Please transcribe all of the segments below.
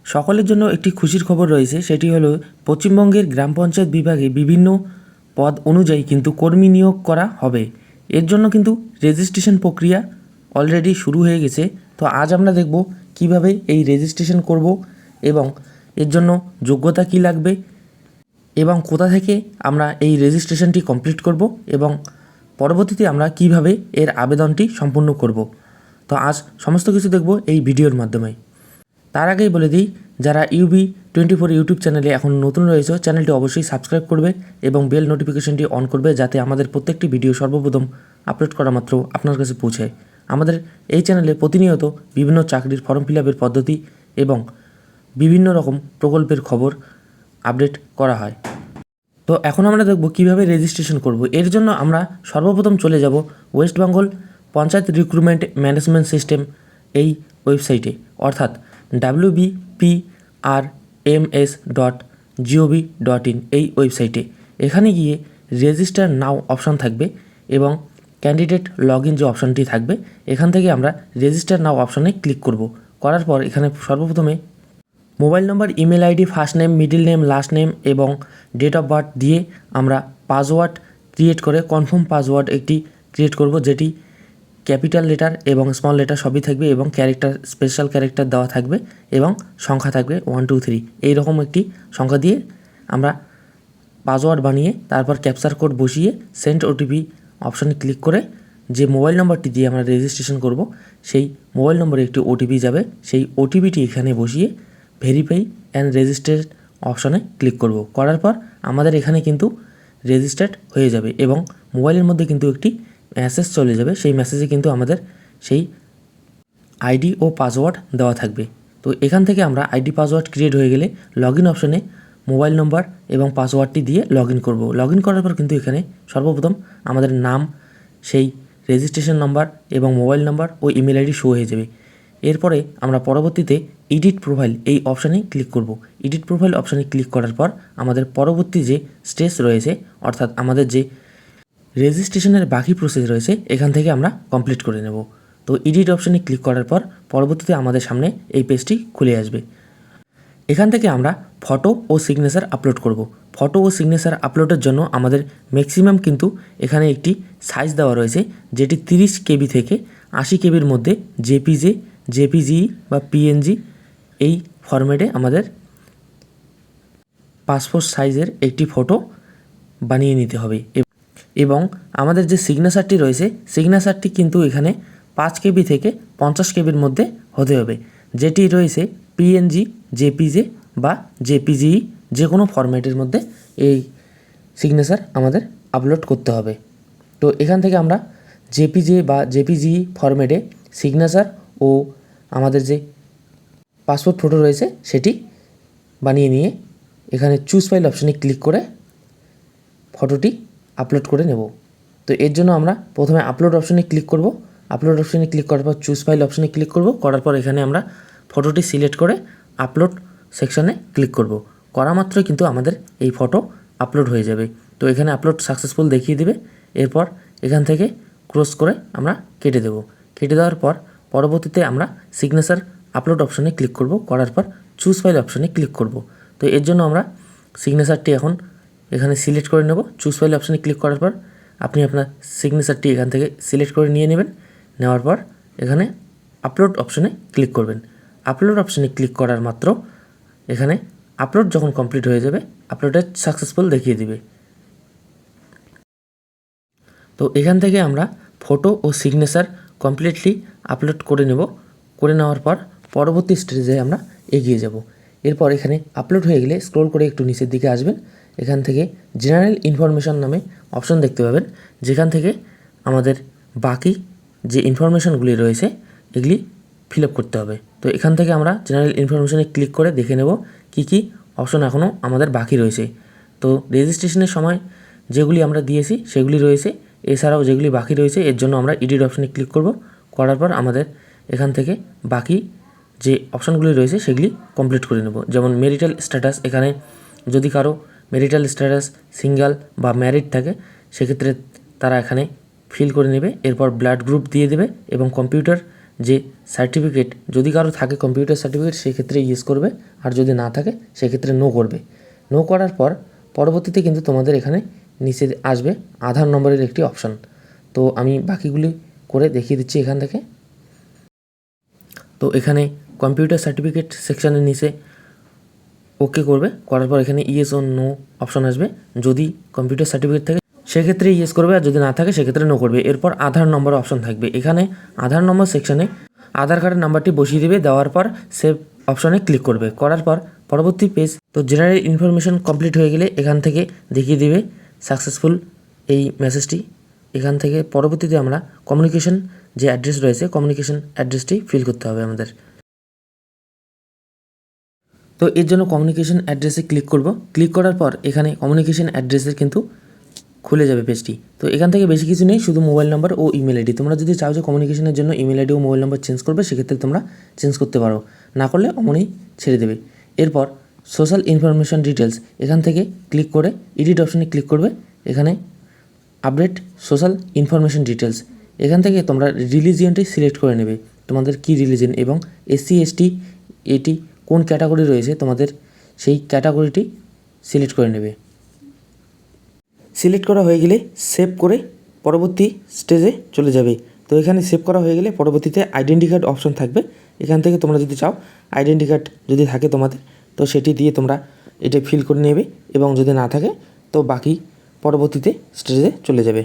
সকলের জন্য একটি খুশির খবর রয়েছে, সেটি হলো পশ্চিমবঙ্গের গ্রাম পঞ্চায়েত বিভাগে বিভিন্ন পদ অনুযায়ী কিন্তু কর্মী নিয়োগ করা হবে। এর জন্য কিন্তু রেজিস্ট্রেশন প্রক্রিয়া অলরেডি শুরু হয়ে গেছে। তো আজ আমরা দেখব কিভাবে এই রেজিস্ট্রেশন করব এবং এর জন্য যোগ্যতা কী লাগবে এবং কোথা থেকে আমরা এই রেজিস্ট্রেশনটি কমপ্লিট করব এবং পরবর্তীতে আমরা কিভাবে এর আবেদনটি সম্পূর্ণ করব। তো আজ সমস্ত কিছু দেখব এই ভিডিওর মাধ্যমে। তার আগেই বলে দিই, যারা UB24 ইউটিউব চ্যানেলে এখন নতুন রয়েছে, চ্যানেলটি অবশ্যই সাবস্ক্রাইব করবে এবং বেল নোটিফিকেশনটি অন করবে, যাতে আমাদের প্রত্যেকটি ভিডিও সর্বপ্রথম আপলোড করা মাত্র আপনার কাছে পৌঁছায়। আমাদের এই চ্যানেলে প্রতিনিয়ত বিভিন্ন চাকরির ফর্ম ফিল আপের পদ্ধতি এবং বিভিন্ন রকম প্রকল্পের খবর আপডেট করা হয়। তো এখন আমরা দেখব কিভাবে রেজিস্ট্রেশন করব। এর জন্য আমরা সর্বপ্রথম চলে যাব West Bengal panchayat recruitment management system এই ওয়েবসাইটে, অর্থাৎ wbprms.gov.in এই ওয়েবসাইটে। এখানে গিয়ে রেজিস্টার নাও অপশান থাকবে এবং ক্যান্ডিডেট লগ ইন যে অপশানটি থাকবে, এখান থেকে আমরা রেজিস্টার নাও অপশানে ক্লিক করব। করার পর এখানে সর্বপ্রথমে মোবাইল নম্বর, email ID, first name, middle name, last name এবং ডেট অফ বার্থ দিয়ে আমরা পাসওয়ার্ড ক্রিয়েট করে কনফার্ম পাসওয়ার্ড একটি ক্রিয়েট করব, যেটি ক্যাপিটাল লেটার এবং স্মল লেটার সবই থাকবে এবং ক্যারেক্টার, স্পেশাল ক্যারেক্টার দেওয়া থাকবে এবং সংখ্যা থাকবে 1 2 3 এইরকম একটি সংখ্যা দিয়ে আমরা পাসওয়ার্ড বানিয়ে তারপর ক্যাপচার কোড বসিয়ে সেন্ড ওটিপি অপশানে ক্লিক করে যে মোবাইল নম্বরটি দিয়ে আমরা রেজিস্ট্রেশন করব, সেই মোবাইল নম্বরে একটি ওটিপি যাবে। সেই ওটিপিটি এখানে বসিয়ে ভেরিফাই অ্যান্ড রেজিস্টার্ড অপশানে ক্লিক করব। করার পর আমাদের এখানে কিন্তু রেজিস্টার্ড হয়ে যাবে এবং মোবাইলের মধ্যে কিন্তু একটি মেসেজ চলে যাবে। সেই মেসেজে কিন্তু আমাদের সেই আইডি ও পাসওয়ার্ড দেওয়া থাকবে। তো এখান থেকে আমরা আইডি পাসওয়ার্ড ক্রিয়েট হয়ে গেলে লগ ইন অপশানে মোবাইল নম্বর এবং পাসওয়ার্ডটি দিয়ে লগ ইন করবো। লগ ইন করার পর কিন্তু এখানে সর্বপ্রথম আমাদের নাম, সেই রেজিস্ট্রেশন নাম্বার এবং মোবাইল নাম্বার ও ইমেল আইডি শো হয়ে যাবে। এরপরে আমরা পরবর্তীতে এডিট প্রোফাইল এই অপশানে ক্লিক করব। এডিট প্রোফাইল অপশানে ক্লিক করার পর আমাদের পরবর্তী যে স্টেজ রয়েছে, অর্থাৎ আমাদের যে রেজিস্ট্রেশনের বাকি প্রসেস রয়েছে, এখান থেকে আমরা কমপ্লিট করে নেব। তো এডিট অপশানে ক্লিক করার পর পরবর্তীতে আমাদের সামনে এই পেজটি খুলে আসবে। এখান থেকে আমরা ফটো ও সিগনেচার আপলোড করব। ফটো ও সিগনেচার আপলোডের জন্য আমাদের ম্যাক্সিমাম কিন্তু এখানে একটি সাইজ দেওয়া রয়েছে, যেটি 30 KB থেকে 80 KBর মধ্যে জেপিজি বা পিএনজি এই ফরম্যাটে আমাদের পাসপোর্ট সাইজের একটি ফটো বানিয়ে নিতে হবে। এবং আমাদের যে সিগনেচারটি রয়েছে, সিগনেচারটি কিন্তু এখানে 5 KB থেকে 50 KBর মধ্যে হতে হবে, যেটি রয়েছে পিএনজি, জেপিজে বা জেপিজি, যে কোনো ফরম্যাটের মধ্যে এই সিগনেচার আমাদের আপলোড করতে হবে। তো এখান থেকে আমরা জেপিজে বা জেপিজি ফরম্যাটে সিগনেচার ও আমাদের যে পাসপোর্ট ফটো রয়েছে সেটি বানিয়ে নিয়ে এখানে চুজ ফাইল অপশানে ক্লিক করে ফটোটি আপলোড করে নেব। তো এর জন্য আমরা প্রথমে আপলোড অপশানে ক্লিক করব। আপলোড অপশানে ক্লিক করার পর চুজ ফাইল অপশানে ক্লিক করব। করার পর এখানে আমরা ফটোটি সিলেক্ট করে আপলোড সেকশানে ক্লিক করব। করা মাত্রই কিন্তু আমাদের এই ফটো আপলোড হয়ে যাবে। তো এখানে আপলোড সাকসেসফুল দেখিয়ে দেবে। এরপর এখান থেকে ক্রস করে আমরা কেটে দেব। কেটে দেওয়ার পর পরবর্তীতে আমরা সিগনেচার আপলোড অপশানে ক্লিক করব। করার পর চুজ ফাইল অপশানে ক্লিক করব। তো এর জন্য আমরা সিগনেচারটি এখন এখানে সিলেক্ট করে নেব। চুজ ফাইল অপশানে ক্লিক করার পর আপনি আপনার সিগনেচারটি এখান থেকে সিলেক্ট করে নিয়ে নেবেন। নেওয়ার পর এখানে আপলোড অপশানে ক্লিক করবেন। আপলোড অপশানে ক্লিক করার মাত্র এখানে আপলোড যখন কমপ্লিট হয়ে যাবে, আপলোডেড সাকসেসফুল দেখিয়ে দিবে। তো এখান থেকে আমরা ফটো ও সিগনেচার কমপ্লিটলি আপলোড করে নেব। করে নেওয়ার পর পরবর্তী স্টেজে আমরা এগিয়ে যাব। এরপর এখানে আপলোড হয়ে গেলে স্ক্রল করে একটু নিচের দিকে আসবেন। এখান থেকে জেনারেল ইনফরমেশান নামে অপশন দেখতে পাবেন, যেখান থেকে আমাদের বাকি যে ইনফরমেশানগুলি রয়েছে এগুলি ফিল আপ করতে হবে। তো এখান থেকে আমরা জেনারেল ইনফরমেশানে ক্লিক করে দেখে নেব কী কী অপশন এখনও আমাদের বাকি রয়েছে। তো রেজিস্ট্রেশনের সময় যেগুলি আমরা দিয়েছি সেগুলি রয়েছে, এছাড়াও যেগুলি বাকি রয়েছে এর জন্য আমরা এডিট অপশানে ক্লিক করব। করার পর আমাদের এখান থেকে বাকি যে অপশানগুলি রয়েছে সেগুলি কমপ্লিট করে নেব। যেমন মেরিটাল স্ট্যাটাস, এখানে যদি কারো মেরিটাল স্ট্যাটাস সিঙ্গেল বা ম্যারিড থাকে সেক্ষেত্রে তারা এখানে ফিল করে নেবে। এরপর ব্লাড গ্রুপ দিয়ে দেবে এবং কম্পিউটার যে সার্টিফিকেট যদি কারো থাকে কম্পিউটার সার্টিফিকেট সেক্ষেত্রে ইয়েস করবে, আর যদি না থাকে সেক্ষেত্রে নো করবে। নো করার পর পরবর্তীতে কিন্তু তোমাদের এখানে নিচে আসবে আধার নম্বরের একটি অপশান। তো আমি বাকিগুলি করে দেখিয়ে দিচ্ছি এখান থেকে। তো এখানে কম্পিউটার সার্টিফিকেট সেকশানের নিচে ওকে করবে, করার পর এখানে ইয়েস ও নো অপশান আসবে। যদি কম্পিউটার সার্টিফিকেট থাকে সেক্ষেত্রে ইয়েস করবে, আর যদি না থাকে সেক্ষেত্রে নো করবে। এরপর আধার নম্বর অপশান থাকবে। এখানে আধার নম্বর সেকশানে আধার কার্ডের নাম্বারটি বসিয়ে দেবে, দেওয়ার পর সেভ অপশানে ক্লিক করবে। করার পর পরবর্তী পেজ, তো জেনারেল ইনফরমেশন কমপ্লিট হয়ে গেলে এখান থেকে দেখিয়ে দেবে সাকসেসফুল এই মেসেজটি। এখান থেকে পরবর্তীতে আমরা কমিউনিকেশন যে অ্যাড্রেস রয়েছে কমিউনিকেশন অ্যাড্রেসটি ফিল করতে হবে আমাদের। তো এর জন্য কমিউনিকেশন অ্যাড্রেসে ক্লিক করব। ক্লিক করার পর এখানে কমিউনিকেশন অ্যাড্রেসের কিন্তু খুলে যাবে পেজটি। তো এখান থেকে বেশি কিছু নেই, শুধু মোবাইল নাম্বার ও ইমেল আইডি। তোমরা যদি চাও যে কমিউনিকেশনের জন্য ইমেল আইডি ও মোবাইল নাম্বার চেঞ্জ করবে সেক্ষেত্রে তোমরা চেঞ্জ করতে পারো, না করলে অমনই ছেড়ে দেবে। এরপর সোশ্যাল ইনফরমেশন ডিটেলস এখান থেকে ক্লিক করে এডিট অপশানে ক্লিক করবে। এখানে আপডেট সোশ্যাল ইনফরমেশন ডিটেলস, এখান থেকে তোমরা রিলিজিয়নটি সিলেক্ট করে নেবে, তোমাদের কী রিলিজিয়ন এবং এসসি এসটি এটি কোন ক্যাটাগরি রয়েছে তোমাদের সেই ক্যাটাগরিটি সিলেক্ট করে নেবে। সিলেক্ট করা হয়ে গেলে সেভ করে পরবর্তী স্টেজে চলে যাবে। তো এখানে সেভ করা হয়ে গেলে পরবর্তীতে আইডেন্টি কার্ড অপশন থাকবে। এখান থেকে তোমরা যদি চাও আইডেন্টি কার্ড যদি থাকে তোমাদের, তো সেটি দিয়ে তোমরা এটা ফিল করে নেবে, এবং যদি না থাকে তো বাকি পরবর্তীতে স্টেজে চলে যাবে।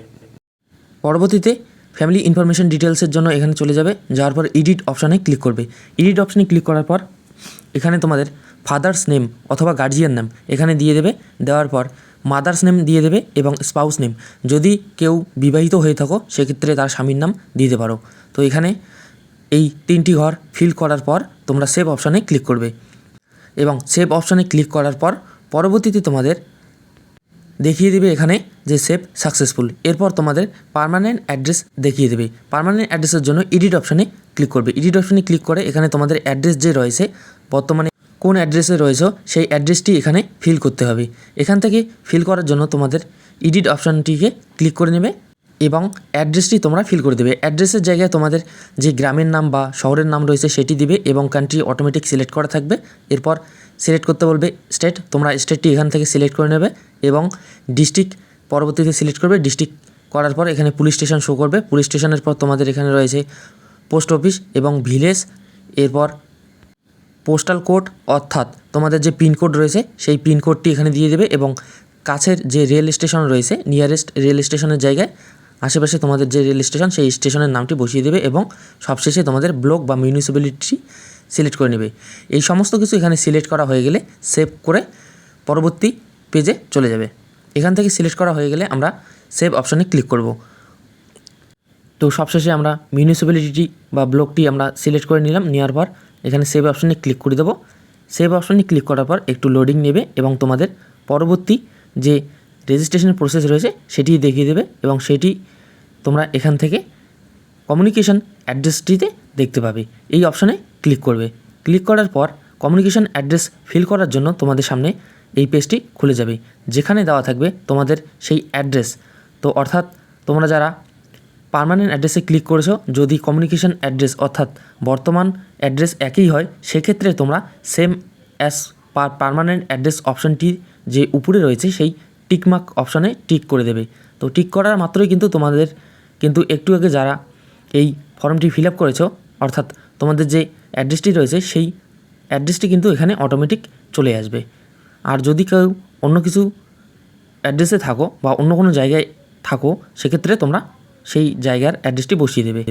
পরবর্তীতে ফ্যামিলি ইনফরমেশন ডিটেলসের জন্য এখানে চলে যাবে, যাওয়ার পর এডিট অপশানে ক্লিক করবে। এডিট অপশানে ক্লিক করার পর এখানে তোমাদের ফাদার্স নেম অথবা গার্জিয়ান নেম এখানে দিয়ে দেবে। দেওয়ার পর মাদার্স নেম দিয়ে দেবে এবং স্পাউস নেম, যদি কেউ বিবাহিত হয়ে থাকো সেক্ষেত্রে তার স্বামীর নাম দিতে পারো। তো এখানে এই 3টি ঘর ফিল করার পর তোমরা সেভ অপশানে ক্লিক করবে, এবং সেভ অপশানে ক্লিক করার পর পরবর্তীতে তোমাদের দেখিয়ে দেবে এখানে যে সেভ সাকসেসফুল। এরপর তোমাদের পার্মানেন্ট অ্যাড্রেস দেখিয়ে দেবে। পার্মানেন্ট অ্যাড্রেসের জন্য এডিট অপশানে ক্লিক করবে। এডিট অপশানে ক্লিক করে এখানে তোমাদের অ্যাড্রেস যে রয়েছে বর্তমানে কোন অ্যাড্রেসে রয়েছে সেই অ্যাড্রেসটি এখানে ফিল করতে হবে। এখান থেকে ফিল করার জন্য তোমাদের এডিট অপশানটিকে ক্লিক করে নেবে এবং অ্যাড্রেসটি তোমরা ফিল করে দেবে। অ্যাড্রেসের জায়গায় তোমাদের যে গ্রামের নাম বা শহরের নাম রয়েছে সেটি দিবে, এবং কান্ট্রি অটোমেটিক সিলেক্ট করা থাকবে। এরপর সিলেক্ট করতে বলবে স্টেট, তোমরা স্টেটটি এখান থেকে সিলেক্ট করে নেবে, এবং ডিস্ট্রিক্ট পরবর্তীতে সিলেক্ট করবে। ডিস্ট্রিক্ট করার পর এখানে পুলিশ স্টেশন শো করবে। পুলিশ স্টেশনের পর তোমাদের এখানে রয়েছে পোস্ট অফিস এবং ভিলেজ। এরপর পোস্টাল কোড অর্থাৎ তোমাদের যে পিনকোড রয়েছে সেই পিনকোডটি এখানে দিয়ে দেবে, এবং কাছের যে রেল স্টেশন রয়েছে নিয়ারেস্ট রেল স্টেশনের জায়গায় আশেপাশে তোমাদের যে রেল স্টেশন সেই স্টেশনের নামটি বসিয়ে দেবে, এবং সবশেষে তোমাদের ব্লক বা মিউনিসিপ্যালিটি সিলেক্ট করে নেবে। এই সমস্ত কিছু এখানে সিলেক্ট করা হয়ে গেলে সেভ করে পরবর্তী পেজে চলে যাবে। এখান থেকে সিলেক্ট করা হয়ে গেলে আমরা সেভ অপশানে ক্লিক করব। তো সবশেষে আমরা মিউনিসিপ্যালিটি বা ব্লকটি আমরা সিলেক্ট করে নিলাম। নেওয়ার পর এখানে সেভ অপশানে ক্লিক করে দেবো। সেভ অপশানে ক্লিক করার পর একটু লোডিং নেবে, এবং তোমাদের পরবর্তী যে রেজিস্ট্রেশন প্রসেস রয়েছে সেটি দেখিয়ে দেবে, এবং সেটি তোমরা এখান থেকে কমিউনিকেশন অ্যাড্রেসটিতে দেখতে পাবে। এই অপশানে ক্লিক করবে। ক্লিক করার পর কমিউনিকেশন অ্যাড্রেস ফিল করার জন্য তোমাদের সামনে এই পেজটি খুলে যাবে, যেখানে দেওয়া থাকবে তোমাদের সেই অ্যাড্রেস। তো অর্থাৎ তোমরা যারা পার্মানেন্ট অ্যাড্রেসে ক্লিক করেছো, যদি কমিউনিকেশন অ্যাড্রেস অর্থাৎ বর্তমান অ্যাড্রেস একই হয় সেক্ষেত্রে তোমরা সেম অ্যাজ পার্মানেন্ট অ্যাড্রেস অপশানটি যে উপরে রয়েছে সেই টিকমার্ক অপশানে টিক করে দেবে। তো টিক করার মাত্রই কিন্তু তোমাদের কিন্তু একটু আগে যারা এই ফর্মটি ফিল আপ করেছো অর্থাৎ তোমাদের যে অ্যাড্রেসটি রয়েছে সেই অ্যাড্রেসটি কিন্তু এখানে অটোমেটিক চলে আসবে। আর যদি কেউ অন্য কিছু অ্যাড্রেসে থাকো বা অন্য কোনো জায়গায় থাকো সেক্ষেত্রে তোমরা সেই জায়গার অ্যাড্রেসটি বসিয়ে দেবে।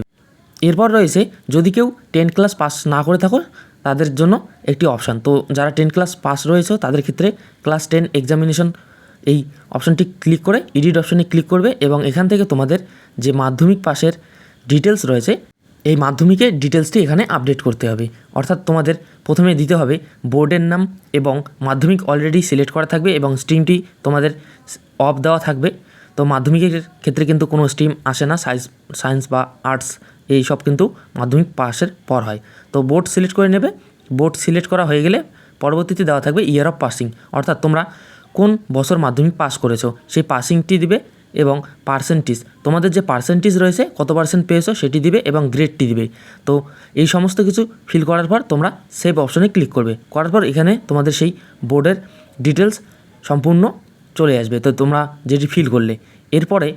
এরপর রয়েছে যদি কেউ 10 ক্লাস পাস না করে থাকো তাদের জন্য একটি অপশান। তো যারা 10 ক্লাস পাস রয়েছে তাদের ক্ষেত্রে ক্লাস 10 এক্সামিনেশন এই অপশানটি ক্লিক করে এডিট অপশানে ক্লিক করবে, এবং এখান থেকে তোমাদের যে মাধ্যমিক পাসের ডিটেলস রয়েছে এই মাধ্যমিকের ডিটেলসটি এখানে আপডেট করতে হবে। অর্থাৎ তোমাদের প্রথমে দিতে হবে বোর্ডের নাম, এবং মাধ্যমিক অলরেডি সিলেক্ট করা থাকবে এবং স্ট্রিমটি তোমাদের অফ দেওয়া থাকবে। তো মাধ্যমিকের ক্ষেত্রে কিন্তু কোনো স্ট্রিম আসে না, সায়েন্স বা আর্টস এই সব কিন্তু মাধ্যমিক পাসের পর হয়। তো বোর্ড সিলেক্ট করে নেবে। বোর্ড সিলেক্ট করা হয়ে গেলে পরবর্তীতে দেওয়া থাকবে ইয়ার অফ পাসিং, অর্থাৎ তোমরা কোন বছর মাধ্যমিক পাস করেছো সেই পাসিংটি দিবে, এবং পার্সেন্টেজ, তোমাদের যে পার্সেন্টেজ রয়েছে কত পার্সেন্ট পেয়েছো সেটি দিবে এবং গ্রেডটি দিবে। তো এই সমস্ত কিছু ফিল করার পর তোমরা সেভ অপশনে ক্লিক করবে। করার পর এখানে তোমাদের সেই বোর্ডের ডিটেলস সম্পূর্ণ চলে আসবে, তো তোমরা যেটি ফিল করলে। এরপরে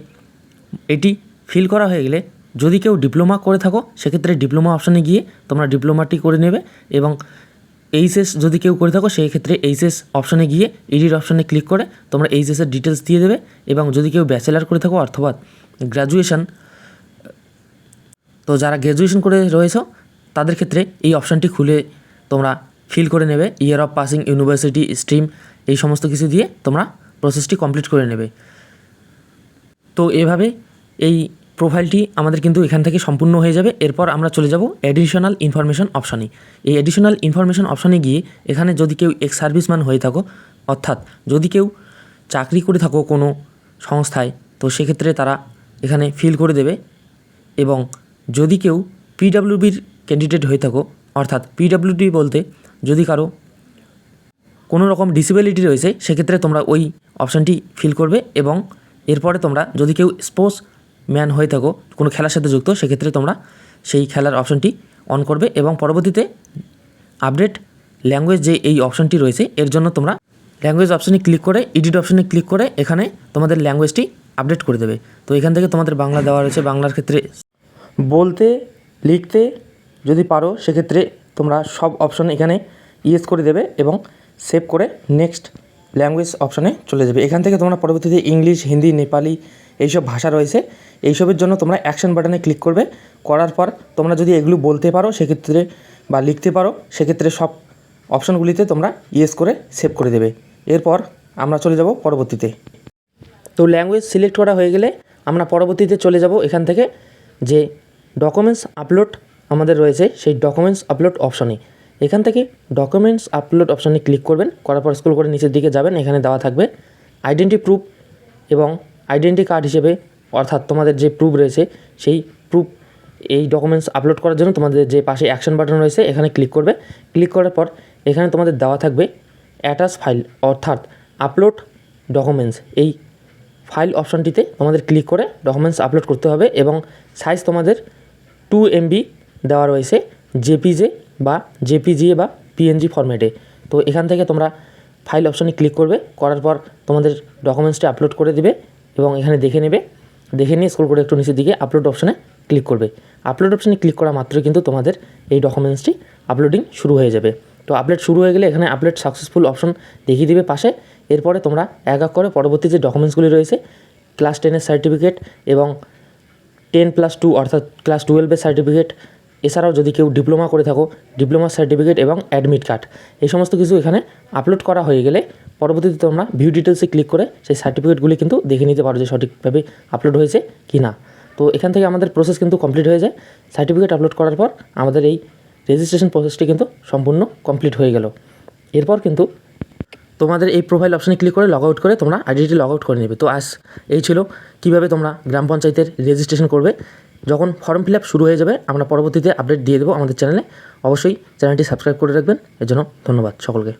এটি ফিল করা হয়ে গেলে যদি কেউ ডিপ্লোমা করে থাকো সেক্ষেত্রে ডিপ্লোমা অপশানে গিয়ে তোমরা ডিপ্লোমাটি করে নেবে, এবং এইচএস যদি কেউ করে থাকো সেই ক্ষেত্রে এইচএস অপশানে গিয়ে এডিট অপশানে ক্লিক করে তোমরা এইচএসের ডিটেলস দিয়ে দেবে। এবং যদি কেউ ব্যাচেলার করে থাকো অথবা গ্র্যাজুয়েশন, তো যারা গ্র্যাজুয়েশন করে রয়েছ তাদের ক্ষেত্রে এই অপশানটি খুলে তোমরা ফিল করে নেবে। Year of passing, university, stream, এই সমস্ত কিছু দিয়ে তোমরা প্রসেসটি কমপ্লিট করে নেবে। তো এভাবে এই প্রোফাইলটি আমাদের কিন্তু এখান থেকে সম্পূর্ণ হয়ে যাবে। এরপর আমরা চলে যাব অ্যাডিশনাল ইনফরমেশন অপশানে। এই অ্যাডিশনাল ইনফরমেশন অপশানে গিয়ে এখানে যদি কেউ এক্স সার্ভিসম্যান হয়ে থাকো, অর্থাৎ যদি কেউ চাকরি করে থাকো কোনো সংস্থায়, তো সেক্ষেত্রে তারা এখানে ফিল করে দেবে। এবং যদি কেউ পিডাব্লিউবির ক্যান্ডিডেট হয়ে থাকো, অর্থাৎ পিডাব্লিউডি বলতে যদি কারো কোনো রকম ডিসেবিলিটি রয়েছে সেক্ষেত্রে তোমরা ওই অপশানটি ফিল করবে। এবং এরপরে তোমরা যদি কেউ স্পোর্টস ম্যান হয়ে থাকো কোনো খেলার সাথে যুক্ত, সেক্ষেত্রে তোমরা সেই খেলার অপশানটি অন করবে। এবং পরবর্তীতে আপডেট ল্যাঙ্গুয়েজ যে এই অপশানটি রয়েছে এর জন্য তোমরা ল্যাঙ্গুয়েজ অপশানে ক্লিক করে এডিট অপশানে ক্লিক করে এখানে তোমাদের ল্যাঙ্গুয়েজটি আপডেট করে দেবে। তো এখান থেকে তোমাদের বাংলা দেওয়া রয়েছে, বাংলার ক্ষেত্রে বলতে লিখতে যদি পারো সেক্ষেত্রে তোমরা সব অপশান এখানে ইয়েস করে দেবে এবং সেভ করে নেক্সট ল্যাঙ্গুয়েজ অপশানে চলে যাবে। এখান থেকে তোমরা পরবর্তীতে ইংলিশ, হিন্দি, নেপালি এইসব ভাষা রয়েছে, এইসবের জন্য তোমরা অ্যাকশন বাটনে ক্লিক করবে। করার পর তোমরা যদি এগুলো বলতে পারো সেক্ষেত্রে বা লিখতে পারো সেক্ষেত্রে সব অপশানগুলিতে তোমরা ইয়েস করে সেভ করে দেবে। এরপর আমরা চলে যাব পরবর্তীতে। তো ল্যাঙ্গুয়েজ সিলেক্ট করা হয়ে গেলে আমরা পরবর্তীতে চলে যাব এখান থেকে যে ডকুমেন্টস আপলোড আমাদের রয়েছে সেই ডকুমেন্টস আপলোড অপশানে। এখান থেকে ডকুমেন্টস আপলোড অপশানে ক্লিক করবেন। করার পর স্ক্রল করে নিচের দিকে যাবেন, এখানে দেওয়া থাকবে আইডেন্টি প্রুফ এবং আইডেন্টি কার্ড হিসেবে, অর্থাৎ তোমাদের যে প্রুফ রয়েছে সেই প্রুফ এই ডকুমেন্টস আপলোড করার জন্য তোমাদের যে পাশে অ্যাকশন বাটন রয়েছে এখানে ক্লিক করবে। ক্লিক করার পর এখানে তোমাদের দেওয়া থাকবে অ্যাটাচ ফাইল, অর্থাৎ আপলোড ডকুমেন্টস। এই ফাইল অপশানটিতে তোমাদের ক্লিক করে ডকুমেন্টস আপলোড করতে হবে এবং সাইজ তোমাদের 2 MB দেওয়া রয়েছে জেপিজে বা জেপিজিএ বা পিএনজি ফরম্যাটে। তো এখান থেকে তোমরা ফাইল অপশানে ক্লিক করবে। করার পর তোমাদের ডকুমেন্টসটি আপলোড করে দিবে এবং এখানে দেখে নেবে। দেখে নিয়ে স্ক্রল করে একটু নিচের দিকে আপলোড অপশানে ক্লিক করবে। আপলোড অপশানে ক্লিক করা মাত্রই কিন্তু তোমাদের এই ডকুমেন্টসটি আপলোডিং শুরু হয়ে যাবে। তো আপলোড শুরু হয়ে গেলে এখানে আপলোড সাকসেসফুল অপশন দেখিয়ে দিবে পাশে। এরপরে তোমরা এক এক করে পরবর্তী যে ডকুমেন্টসগুলি রয়েছে ক্লাস 10-এর সার্টিফিকেট এবং 10+2 অর্থাৎ ক্লাস 12-এর সার্টিফিকেট, এছাড়াও যদি কেউ ডিপ্লোমা করে থাকো ডিপ্লোমার সার্টিফিকেট এবং অ্যাডমিট কার্ড, এই সমস্ত কিছু এখানে আপলোড করা হয়ে গেলে পরবর্তীতে তোমরা ভিউ ডিটেলসে ক্লিক করে সেই সার্টিফিকেটগুলি কিন্তু দেখে নিতে পারো যে সঠিকভাবে আপলোড হয়েছে কি না। তো এখান থেকে আমাদের প্রসেস কিন্তু কমপ্লিট হয়ে যায়। সার্টিফিকেট আপলোড করার পর আমাদের এই রেজিস্ট্রেশন প্রসেসটি কিন্তু সম্পূর্ণ কমপ্লিট হয়ে গেল। এরপর কিন্তু তোমাদের এই প্রোফাইল অপশানে ক্লিক করে লগ আউট করে তোমরা আইডেন্টি লগ আউট করে নেবে। তো এই ছিল কীভাবে তোমরা গ্রাম পঞ্চায়েতের রেজিস্ট্রেশন করবে। যখন ফর্ম ফিল আপ শুরু হয়ে যাবে আমরা পরবর্তীতে আপডেট দিয়ে দেবো আমাদের চ্যানেলে। অবশ্যই চ্যানেলটি সাবস্ক্রাইব করে রাখবেন। এর জন্য ধন্যবাদ সকলকে।